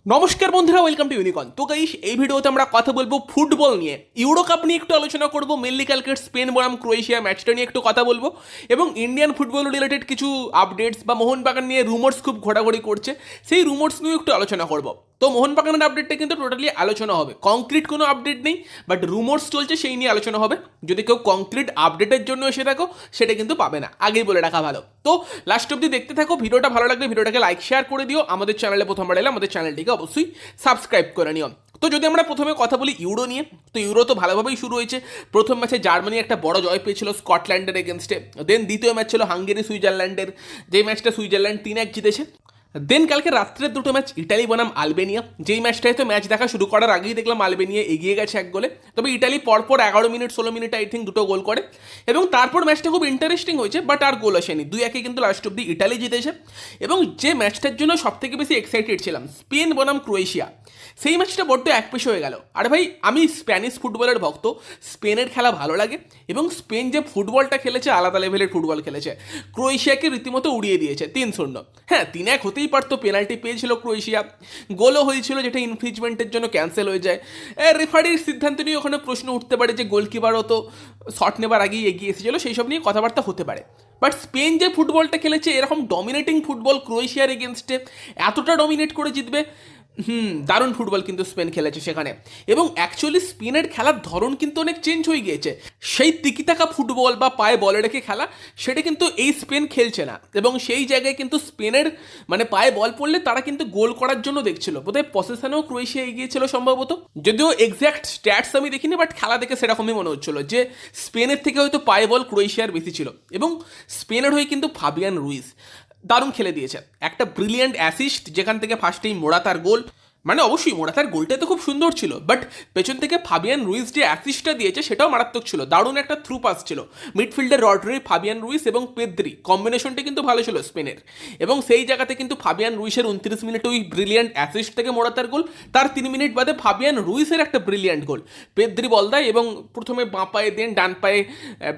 নমস্কার বন্ধুরা, welcome to unicorn. তো গাইস, এই ভিডিওতে আমরা কথা বলবো ফুটবল নিয়ে। ইউরো কাপ নিয়ে একটু আলোচনা করব, মেনলি কালকের স্পেন বনাম ক্রোয়েশিয়া ম্যাচটা নিয়ে একটু কথা বলবো, এবং ইন্ডিয়ান ফুটবল রিলেটেড কিছু আপডেটস বা মোহনবাগান নিয়ে রুমার্স খুব ঘোরাঘুরি করছে, সেই রুমার্স নিয়েও একটু আলোচনা করব। তো মোহনবাগানের আপডেটটা কিন্তু টোটালি আলোচনা হবে, কংক্রিট কোনো আপডেট নেই, বাট রুমার্স চলছে সেই নিয়ে আলোচনা হবে। যদি কেউ কংক্রিট আপডেটের জন্য এসে থাকো, সেটা কিন্তু পাবে না, আগেই বলে রাখা ভালো। তো লাস্ট অব্দি দেখতে থাকো, ভিডিওটা ভালো লাগলে ভিডিওটাকে লাইক শেয়ার করে দিও। আমাদের চ্যানেলে প্রথমবার এলে আমাদের চ্যানেলটিকে অবশ্যই সাবস্ক্রাইব করে নিও। তো যদি আমরা প্রথমে কথা বলি ইউরো নিয়ে, তো ইউরো তো ভালোভাবেই শুরু হয়েছে। প্রথম ম্যাচে জার্মানি একটা বড় জয় পেয়েছিল স্কটল্যান্ডের এগেনস্টে। দেন দ্বিতীয় ম্যাচ ছিল হাঙ্গেরি সুইজারল্যান্ডের, যে ম্যাচটা সুইজারল্যান্ড 3-1 জিতেছে। দেন কালকে রাত্রের দুটো ম্যাচ ইটালি বনাম আলবেনিয়া, যেই ম্যাচটায় তো ম্যাচ দেখা শুরু করার আগেই দেখলাম আলবেনিয়া এগিয়ে গেছে 1 গোলে। তবে ইটালি পরপর 11 মিনিট 16 মিনিটে আই থিঙ্ক দুটো গোল করে, এবং তারপর ম্যাচটা খুব ইন্টারেস্টিং হয়েছে, বাট আর গোল আসেনি। 2-1 কিন্তু লাস্ট অব্দি ইটালি জিতেছে। এবং যে ম্যাচটার জন্য সব থেকে বেশি এক্সাইটেড ছিলাম, স্পেন বনাম ক্রোয়েশিয়া, সেই ম্যাচটা বড্ড একপেশে হয়ে গেল। আর ভাই, আমি স্প্যানিশ ফুটবলের ভক্ত, স্পেনের খেলা ভালো লাগে, এবং স্পেন যে ফুটবলটা খেলেছে আলাদা লেভেলের ফুটবল খেলেছে। ক্রোয়েশিয়াকে রীতিমতো উড়িয়ে দিয়েছে 3-0। হ্যাঁ, 3-1 হতেই পারতো, পেনাল্টি পেয়েছিল ক্রোয়েশিয়া, গোলও হয়েছিল যেটা ইনফ্রিজমেন্টের জন্য ক্যান্সেল হয়ে যায়। রেফারির সিদ্ধান্ত নিয়ে ওখানে প্রশ্ন উঠতে পারে যে গোলকিপারও তো শট নেবার আগেই এগিয়ে এসেছিল, সেই সব নিয়ে কথাবার্তা হতে পারে। বাট স্পেন যে ফুটবলটা খেলেছে, এরকম ডমিনেটিং ফুটবল ক্রোয়েশিয়ার এগেনস্টে এতটা ডমিনেট করে জিতবে, দারুণ ফুটবল কিন্তু স্পেন খেলেছে সেখানে। এবং অ্যাকচুয়ালি স্পেনের খেলার ধরন কিন্তু অনেক চেঞ্জ হয়ে গিয়েছে। সেই তিকিতাকা ফুটবল বা পায়ে বলে রেখে খেলা, সেটা কিন্তু এই স্পেন খেলছে না। এবং সেই জায়গায় কিন্তু স্পেনের মানে পায়ে বল পড়লে তারা কিন্তু গোল করার জন্য দেখছিল, বোধহয় পসেশনেও ক্রোয়েশিয়া এগিয়েছিল সম্ভবত, যদিও এক্স্যাক্ট স্ট্যাটস আমি দেখিনি, বাট খেলা দেখে সেরকমই মনে হচ্ছিল যে স্পেনের থেকে হয়তো পায়ে বল ক্রোয়েশিয়ার বেশি ছিল। এবং স্পেনের হয়ে কিন্তু ফাবিয়ান রুইস দারুণ খেলে দিয়েছে, একটা ব্রিলিয়ান্ট অ্যাসিস্ট, যেখান থেকে ফার্স্টেই মোরাতার গোল। মানে অবশ্যই মোরাতার গোলটা তো খুব সুন্দর ছিল, বাট পেছন থেকে ফাবিয়ান রুইস যে অ্যাসিস্টটা দিয়েছে সেটাও মারাত্মক ছিল, দারুণ একটা থ্রু পাস ছিল। মিডফিল্ডের রডরি, ফাবিয়ান রুইস এবং পেদ্রি কম্বিনেশনটা কিন্তু ভালো ছিল স্পেনের। এবং সেই জায়গাতে কিন্তু ফাবিয়ান রুইসের 29 মিনিটে ওই ব্রিলিয়ান্ট অ্যাসিস্ট থেকে মোরাতার গোল, তার 3 মিনিট বাদে ফাবিয়ান রুইসের একটা ব্রিলিয়ান্ট গোল। পেদ্রি বল দেয় এবং প্রথমে বাঁ পায়ে দেন, ডান পায়ে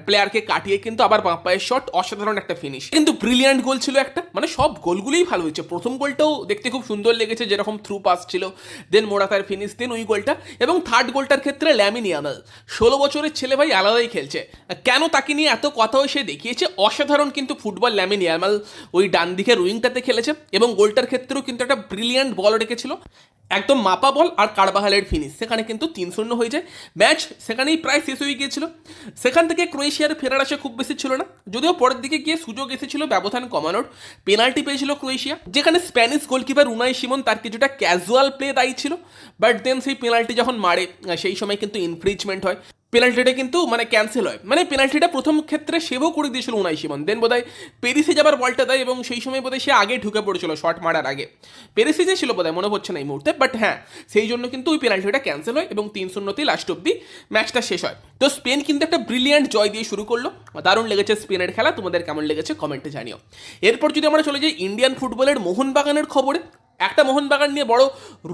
প্লেয়ারকে কাটিয়ে কিন্তু আবার বাঁ পায়ে শট, অসাধারণ একটা ফিনিশ, কিন্তু ব্রিলিয়ান্ট গোল ছিল একটা। মানে সব গোলগুলোই ভালো হয়েছে। প্রথম গোলটাও দেখতে খুব সুন্দর লেগেছে, যেরকম থ্রু পাস ছিল, দেন মোরাতার ফিনিশ, দেন ওই গোলটা। এবং থার্ড গোলটার ক্ষেত্রে ল্যামিন ইয়ামাল, 16 বছরের ছেলে ভাই, আলাদাই খেলছে। কেন তাকে নিয়ে এত কথাও সে দেখিয়েছে, অসাধারণ কিন্তু ফুটবল ল্যামিন ইয়ামাল ওই ডান দিকের উইংটাতে খেলেছে। এবং গোলটার ক্ষেত্রেও কিন্তু একটা ব্রিলিয়ান্ট বল রেখেছিল, একদম মাপা বল, আর কারবাহালের ফিনিশ, সেখানে কিন্তু 3-0 হয়ে যায়। ম্যাচ সেখানেই প্রায় শেষ হয়ে গিয়েছিল। সেখান থেকে ক্রোয়েশিয়ার ফেরার আশা খুব বেশি ছিল না, যদিও পরের দিকে গিয়ে সুযোগ এসেছিল ব্যবধান কমানোর। পেনাল্টি পেয়েছিল ক্রোয়েশিয়া, যেখানে স্প্যানিশ গোলকিপার উনাই সিমন তার কিছুটা ক্যাজুয়াল প্লে দায়ী ছিল, বাট দেন সেই পেনাল্টি যখন মারে, সেই সময় কিন্তু ইনফ্রিজমেন্ট হয়, পেনাল্টিটা কিন্তু মানে ক্যান্সেল হয়। মানে পেনাল্টিটা প্রথম ক্ষেত্রে সেভও করে দিয়েছিল উনাই সিমন, দেন বোধহয় পেরিসে যাবার বলটা দেয়, এবং সেই সময় বোধহয় সে আগে ঢুকে পড়েছিল শট মারার আগে, পেরিসে যে ছিল বোধহয়, মনে পড়ছে না এই মুহূর্তে, বাট হ্যাঁ, সেই জন্য কিন্তু ওই পেনাল্টিটা ক্যান্সেল হয় এবং 3-0তেই লাস্ট অব্দি ম্যাচটা শেষ হয়। তো স্পেন কিন্তু একটা ব্রিলিয়ান্ট জয় দিয়ে শুরু করলো, দারুণ লেগেছে স্পেনের খেলা। তোমাদের কেমন লেগেছে কমেন্টে জানিও। এরপর যদি আমরা চলে যাই ইন্ডিয়ান ফুটবলের মোহনবাগানের খবরে, একটা মোহনবাগান নিয়ে বড়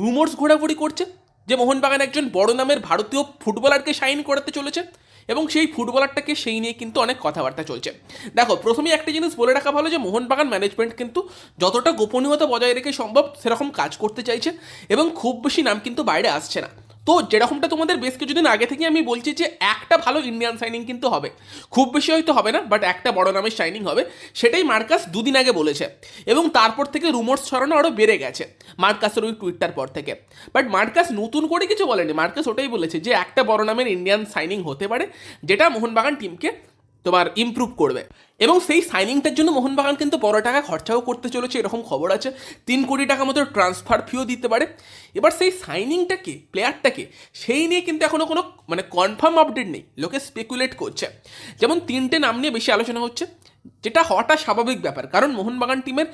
রুমার্স ঘোরাঘুরি করছে যে মোহনবাগান একজন বড় নামের ভারতীয় ফুটবলারকে সাইন করাতে চলেছে, এবং সেই ফুটবলারটাকে সেই নিয়ে কিন্তু অনেক কথাবার্তা চলছে। দেখো, প্রথমেই একটা জিনিস বলে রাখা ভালো যে মোহনবাগান ম্যানেজমেন্ট কিন্তু যতটা গোপনীয়তা বজায় রেখে সম্ভব সেরকম কাজ করতে চাইছে, এবং খুব বেশি নাম কিন্তু বাইরে আসছে না। তো যেরকমটা তোমাদের বেশ কিছুদিন আগে থেকে আমি বলছি যে একটা ভালো ইন্ডিয়ান সাইনিং কিন্তু হবে, খুব বেশি হয়তো হবে না, বাট একটা বড় নামের সাইনিং হবে, সেটাই মার্কাস 2 দিন আগে বলেছে। এবং তারপর থেকে রুমার্স ছড়ানো আরও বেড়ে গেছে মার্কাসের ওই টুইটটার পর থেকে। বাট মার্কাস নতুন করে কিছু বলেনি, মার্কাস ওটাই বলেছে যে একটা বড় নামের ইন্ডিয়ান সাইনিং হতে পারে, যেটা মোহনবাগান টিমকে তোমার ইমপ্রুভ করবে। এবং সেই সাইনিংটার জন্য মোহনবাগান কিন্তু বড় টাকা খরচাও করতে চলেছে, এরকম খবর আছে। 3 কোটি টাকা মতো ট্রান্সফার ফিও দিতে পারে। এবার সেই সাইনিংটাকে, প্লেয়ারটাকে, সেই নিয়ে কিন্তু এখনও কোনো মানে কনফার্ম আপডেট নেই, লোকে স্পেকুলেট করছে। যেমন 3টে নাম নিয়ে বেশি আলোচনা হচ্ছে, যেটা হওয়াটা স্বাভাবিক ব্যাপার, কারণ মোহনবাগান টিমের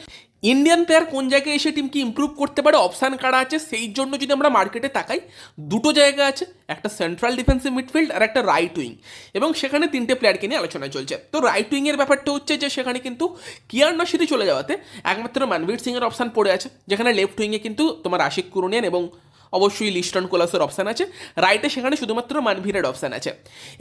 ইন্ডিয়ান প্লেয়ার কোন জায়গায় এসে টিমকে ইমপ্রুভ করতে পারে অপশান কারা আছে, সেই জন্য যদি আমরা মার্কেটে তাকাই, দুটো জায়গা আছে, একটা সেন্ট্রাল ডিফেন্সিভ মিডফিল্ড আর একটা রাইট উইং, এবং সেখানে 3টে প্লেয়ারকে নিয়ে আলোচনা চলছে। তো রাইট উইংয়ের ব্যাপারটা হচ্ছে যে সেখানে কিন্তু কিয়ার নাসিরি চলে যাওয়াতে একমাত্র মনবীর সিংয়ের অপশান পড়ে আছে, যেখানে লেফট উইংয়ে কিন্তু তোমার আশিক কুরুনিয়ান এবং অবশ্যই লিস্টন কোলাসের অপশান আছে, রাইটে সেখানে শুধুমাত্র মানভীরের অপশান আছে।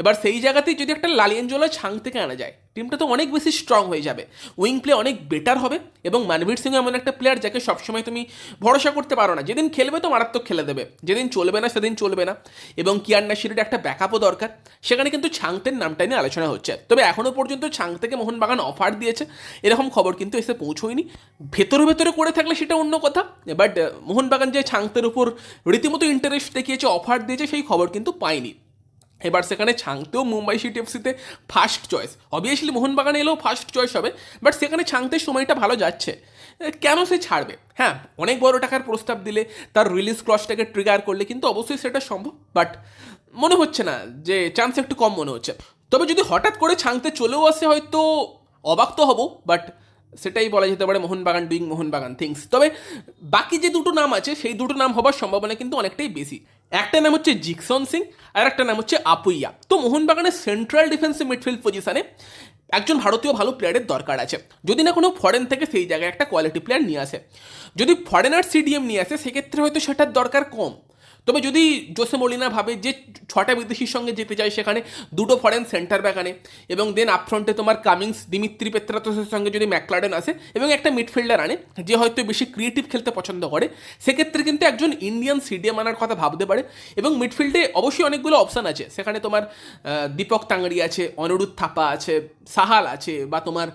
এবার সেই জায়গাতেই যদি একটা লালিয়েঞ্জোলা ছাং থেকে আনা যায়, টিমটা তো অনেক বেশি স্ট্রং হয়ে যাবে, উইং প্লে অনেক বেটার হবে এবং মনবীর সিং এমন একটা প্লেয়ার যাকে সবসময় তুমি ভরসা করতে পারো না, যেদিন খেলবে তো মারাত্মক খেলে দেবে, যেদিন চলবে না সেদিন চলবে না। এবং কিয়ান নাসিরের একটা ব্যাকআপও দরকার, সেখানে কিন্তু ছাংতের নামটা নিয়ে আলোচনা হচ্ছে। তবে এখনও পর্যন্ত ছাংতেকে মোহনবাগান অফার দিয়েছে এরকম খবর কিন্তু এসে পৌঁছয়নি। ভেতরে ভেতরে করে থাকলে সেটা অন্য কথা, বাট মোহনবাগান যে ছাংতের উপর রীতিমতো ইন্টারেস্ট দেখিয়েছে, অফার দিয়েছে, সেই খবর কিন্তু পাইনি। এবার সেখানে ছাংতেও মুম্বাই সিটি এফসিতে ফার্স্ট চয়েস, অবভিয়াসলি মোহনবাগানে এলেও ফার্স্ট চয়েস হবে, বাট সেখানে ছাংতের সময়টা ভালো যাচ্ছে, কেন সে ছাড়বে? হ্যাঁ, অনেক বড় টাকার প্রস্তাব দিলে, তার রিলিজ ক্লজটাকে ট্রিগার করলে কিন্তু অবশ্যই সেটা সম্ভব, বাট মনে হচ্ছে না, যে চান্স একটু কম মনে হচ্ছে। তবে যদি হঠাৎ করে ছাংতে চলেও আসে হয়তো অবাক তো হব, বাট সেটাই বলা যেতে পারে মোহনবাগান ডুইং মোহনবাগান থিংস। তবে বাকি যে দুটো নাম আছে সেই দুটো নাম হবার সম্ভাবনা কিন্তু অনেকটাই বেশি। একটা নাম হচ্ছে জিকসন সিং আর একটা নাম হচ্ছে আপুইয়া। তো মোহনবাগানের সেন্ট্রাল ডিফেন্সিভ মিডফিল্ড পজিশনে একজন ভারতীয় ভালো প্লেয়ারের দরকার আছে, যদি না কোনো ফরেন থেকে সেই জায়গায় একটা কোয়ালিটি প্লেয়ার নিয়ে আসে। যদি ফরেনার সিডিএম নিয়ে আসে সেক্ষেত্রে হয়তো সেটার দরকার কম। তবে যদি জোসে মলিনা ভাবে যে 6টা বিদেশির সঙ্গে যেতে চায়, সেখানে দুটো ফরেন সেন্টার ব্যাক আনে এবং দেন আপফ্রন্টে তোমার কামিংস দিমিত্রি পেত্রাতোসের সঙ্গে যদি ম্যাকলারেন আসে এবং একটা মিডফিল্ডার আনে যে হয়তো বেশি ক্রিয়েটিভ খেলতে পছন্দ করে, সেক্ষেত্রে কিন্তু একজন ইন্ডিয়ান সিডিএম আনার কথা ভাবতে পারে। এবং মিডফিল্ডে অবশ্যই অনেকগুলো অপশান আছে, সেখানে তোমার দীপক তাংড়ি আছে, অনিরুদ্ধ থাপা আছে, সাহাল আছে, বা তোমার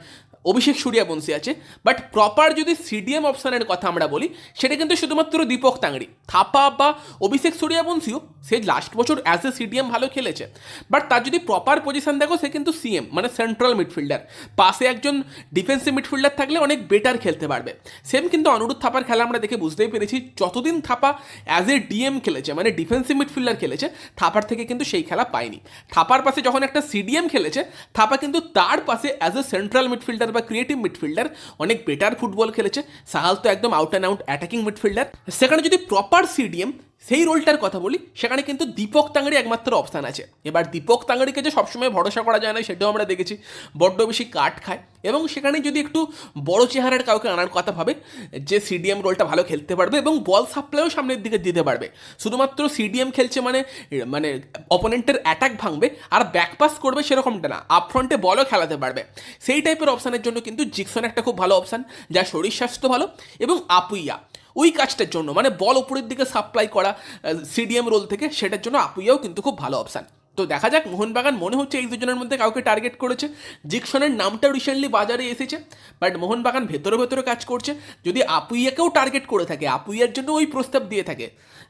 অভিষেক সূর্যবংশী আছে। বাট প্রপার যদি সিডিএম অপশানের কথা আমরা বলি, সেটা কিন্তু শুধুমাত্র দীপক তাংড়ি। থাপা বা অভিষেক সূর্যবংশীও সে লাস্ট বছর অ্যাজ এ সিডিএম ভালো খেলেছে, বাট তার যদি প্রপার পজিশন দেখো সে কিন্তু সিএম মানে সেন্ট্রাল মিডফিল্ডার, পাশে একজন ডিফেন্সিভ মিডফিল্ডার থাকলে অনেক বেটার খেলতে পারবে। সেম কিন্তু অনুরোধ থাপার খেলা আমরা দেখে বুঝতেই পেরেছি, যতদিন থাপা অ্যাজ এ ডিএম খেলেছে মানে ডিফেন্সিভ মিডফিল্ডার খেলেছে, থাপার থেকে কিন্তু সেই খেলা পায়নি। থাপার পাশে যখন একটা সিডিএম খেলেছে, থাপা কিন্তু তার পাশে অ্যাজ এ সেন্ট্রাল মিডফিল্ডার বা ক্রিয়েটিভ মিডফিল্ডার অনেক বেটার ফুটবল খেলেছে। সাহাল তো একদম out and out attacking midfielder. সেখানে যদি প্রপার সিডিএম সেই রোলটার কথা বলি, সেখানে কিন্তু দীপক তাংড়ি একমাত্র অপশান আছে। এবার দীপক তাংড়িকে যে সবসময় ভরসা করা যায় না সেটাও আমরা দেখেছি, বড্ড বেশি কাট খায়। এবং সেখানে যদি একটু বড় চেহারার কাউকে আনার কথা ভাবে, যে সিডিএম রোলটা ভালো খেলতে পারবে এবং বল সাপ্লাইও সামনের দিকে দিতে পারবে। শুধুমাত্র সিডিএম খেলছে মানে মানে অপোনেন্টের অ্যাটাক ভাঙবে আর ব্যাকপাস করবে সেরকমটা না, আপফ্রন্টে বলও খেলাতে পারবে। সেই টাইপের অপশানের জন্য কিন্তু জিকসন একটা খুব ভালো অপশান, যার শরীর স্বাস্থ্য ভালো। এবং আপুইয়া ওই কাজটার জন্য মানে বল উপরের দিকে সাপ্লাই করা সিডিএম রোল থেকে, সেটার জন্য আপুইয়াও কিন্তু খুব ভালো অপশান। তো দেখা যাক, মোহনবাগান মনে হচ্ছে এই দুজনের মধ্যে কাউকে টার্গেট করেছে। জিকসনের নামটা রিসেন্টলি বাজারে এসেছে, বাট মোহনবাগান ভেতরে ভেতরে কাজ করছে। যদি আপুইয়াকেও টার্গেট করে থাকে, আপুইয়ার জন্য ওই প্রস্তাব দিয়ে থাকে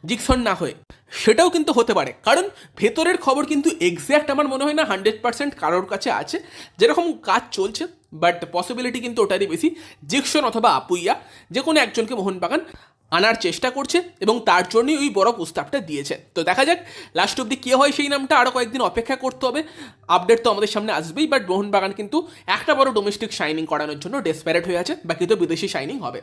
জিকসন না হয়ে, সেটাও কিন্তু হতে পারে। কারণ ভেতরের খবর কিন্তু এক্স্যাক্ট আমার মনে হয় না 100% কারোর কাছে আছে, যেরকম কাজ চলছে। বাট পসিবিলিটি কিন্তু ওটারই বেশি, জিকসন অথবা আপুইয়া যে কোনো একজনকে মোহনবাগান আনার চেষ্টা করছে এবং তার জন্যই ওই বড় প্রস্তাবটা দিয়েছে। তো দেখা যাক লাস্ট অব্দি কী হয় সেই নামটা, আরও কয়েকদিন অপেক্ষা করতে হবে। আপডেট তো আমাদের সামনে আসবেই, বাট মোহনবাগান কিন্তু একটা বড় ডোমেস্টিক শাইনিং করানোর জন্য ডেসপারেট হয়ে আছে, বাকি তো বিদেশি শাইনিং হবে।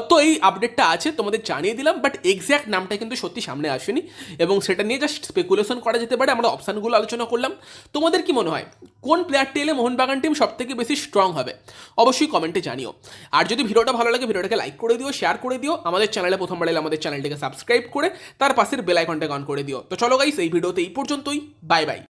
তো এই আপডেটটা আছে, তোমাদের জানিয়ে দিলাম, বাট এক্স্যাক্ট নামটা কিন্তু সত্যি সামনে আসেনি এবং সেটা নিয়ে জাস্ট স্পেকুলেশন করা যেতে পারে। আমরা অপশানগুলো আলোচনা করলাম, তোমাদের কি মনে হয় কোন প্লেয়ারটি এলে মোহনবাগান টিম সব থেকে বেশি স্ট্রং হবে? অবশ্যই কমেন্টে জানিও। আর যদি ভিডিওটা ভালো লাগে ভিডিওটাকে লাইক করে দিও, শেয়ার করে দিও। আমাদের চ্যানেলে প্রথমবার এলে আমাদের চ্যানেলটিকে সাবস্ক্রাইব করে তার পাশের বেল আইকনটা অন করে দিও। তো চলো গাইস, এই ভিডিওতে এই পর্যন্তই। Bye bye.